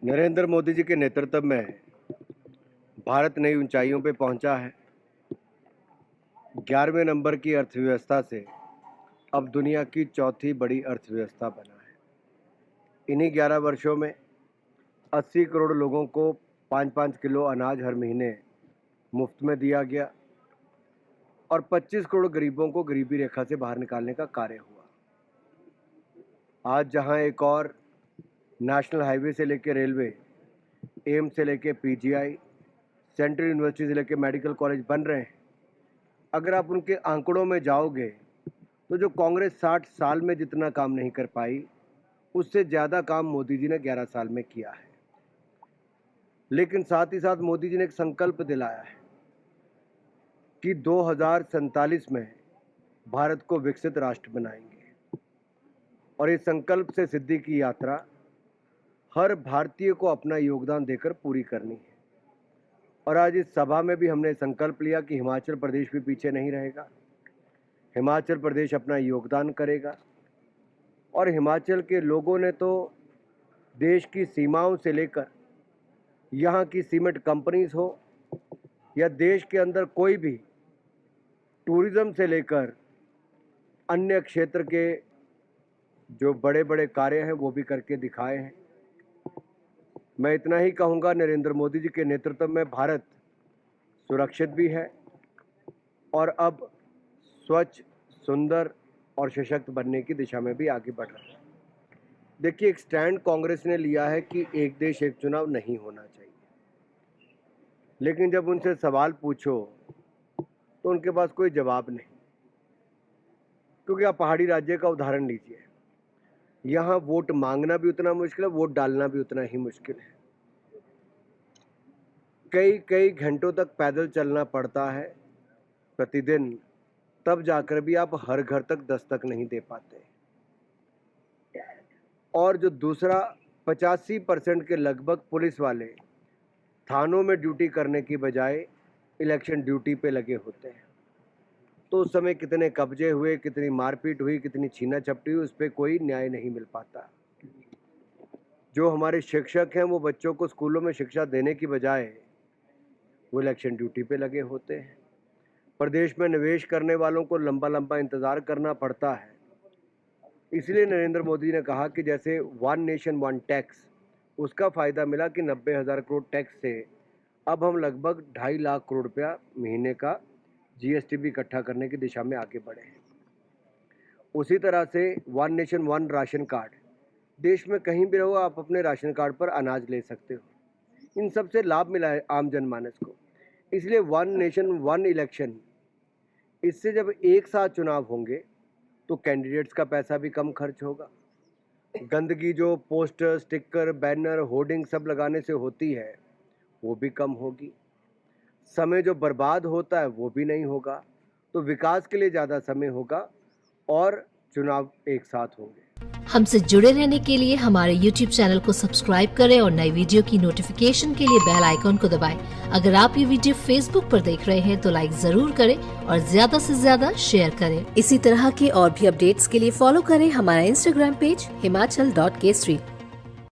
नरेंद्र मोदी जी के नेतृत्व में भारत नई ऊंचाइयों पे पहुंचा है। 11वें नंबर की अर्थव्यवस्था से अब दुनिया की चौथी बड़ी अर्थव्यवस्था बना है। इन्हीं 11 वर्षों में 80 करोड़ लोगों को 5-5 किलो अनाज हर महीने मुफ्त में दिया गया और 25 करोड़ गरीबों को गरीबी रेखा से बाहर निकालने का कार्य हुआ। आज जहां एक और नेशनल हाईवे से लेकर रेलवे, एम्स से लेकर पीजीआई, सेंट्रल यूनिवर्सिटी से लेकर मेडिकल कॉलेज बन रहे हैं, अगर आप उनके आंकड़ों में जाओगे तो जो कांग्रेस 60 साल में जितना काम नहीं कर पाई, उससे ज़्यादा काम मोदी जी ने 11 साल में किया है। लेकिन साथ ही साथ मोदी जी ने एक संकल्प दिलाया है कि 2047 में भारत को विकसित राष्ट्र बनाएंगे और इस संकल्प से सिद्धि की यात्रा हर भारतीय को अपना योगदान देकर पूरी करनी है। और आज इस सभा में भी हमने संकल्प लिया कि हिमाचल प्रदेश भी पीछे नहीं रहेगा। हिमाचल प्रदेश अपना योगदान करेगा और हिमाचल के लोगों ने तो देश की सीमाओं से लेकर यहाँ की सीमेंट कंपनीज हो या देश के अंदर कोई भी टूरिज्म से लेकर अन्य क्षेत्र के जो बड़े बड़े कार्य हैं वो भी करके दिखाए हैं। मैं इतना ही कहूँगा, नरेंद्र मोदी जी के नेतृत्व में भारत सुरक्षित भी है और अब स्वच्छ, सुंदर और सशक्त बनने की दिशा में भी आगे बढ़ रहा है। देखिए, एक स्टैंड कांग्रेस ने लिया है कि एक देश एक चुनाव नहीं होना चाहिए, लेकिन जब उनसे सवाल पूछो तो उनके पास कोई जवाब नहीं। क्योंकि आप पहाड़ी राज्य का उदाहरण लीजिए, यहाँ वोट मांगना भी उतना मुश्किल है, वोट डालना भी उतना ही मुश्किल है। कई घंटों तक पैदल चलना पड़ता है प्रतिदिन, तब जाकर भी आप हर घर तक दस्तक नहीं दे पाते। और जो दूसरा 85% के लगभग पुलिस वाले थानों में ड्यूटी करने की बजाय इलेक्शन ड्यूटी पे लगे होते हैं, तो उस समय कितने कब्जे हुए, कितनी मारपीट हुई, कितनी छीना झपटी हुई, उस पर कोई न्याय नहीं मिल पाता। जो हमारे शिक्षक हैं वो बच्चों को स्कूलों में शिक्षा देने की बजाय वो इलेक्शन ड्यूटी पे लगे होते हैं। प्रदेश में निवेश करने वालों को लंबा इंतज़ार करना पड़ता है। इसलिए नरेंद्र मोदी जी ने कहा कि जैसे वन नेशन वन टैक्स, उसका फ़ायदा मिला कि 90,000 करोड़ टैक्स से अब हम लगभग 2.5 लाख करोड़ रुपया महीने का जीएसटी भी इकट्ठा करने की दिशा में आगे बढ़े हैं। उसी तरह से one nation one ration card, देश में कहीं भी रहो आप अपने राशन कार्ड पर अनाज ले सकते हो। इन सब से लाभ मिला है आम जनमानस को। इसलिए वन नेशन वन इलेक्शन, इससे जब एक साथ चुनाव होंगे तो कैंडिडेट्स का पैसा भी कम खर्च होगा। गंदगी जो पोस्टर, स्टिकर, बैनर, होर्डिंग सब लगाने से होती है वो भी कम होगी। समय जो बर्बाद होता है वो भी नहीं होगा। तो विकास के लिए ज़्यादा समय होगा और चुनाव एक साथ होंगे। हमसे जुड़े रहने के लिए हमारे YouTube चैनल को सब्सक्राइब करें और नई वीडियो की नोटिफिकेशन के लिए बेल आइकॉन को दबाएं। अगर आप ये वीडियो Facebook पर देख रहे हैं तो लाइक जरूर करें और ज्यादा से ज्यादा शेयर करें। इसी तरह के और भी अपडेट्स के लिए फॉलो करें हमारा Instagram पेज himachal.kesari।